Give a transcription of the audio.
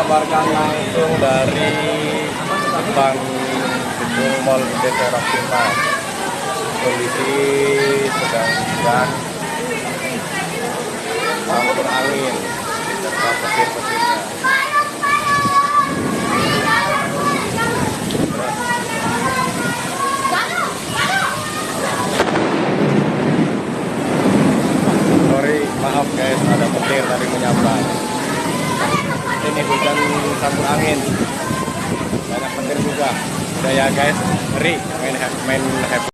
mengabarkan langsung dari depan gedung Mall DC Rocksimpan. Kondisi sedang hujan, campur angin serta petir-petirnya. Sorry, maaf guys, ada petir tadi menyambar. Ini hujan campur angin, banyak petir juga. Udah ya guys, ngeri main happy.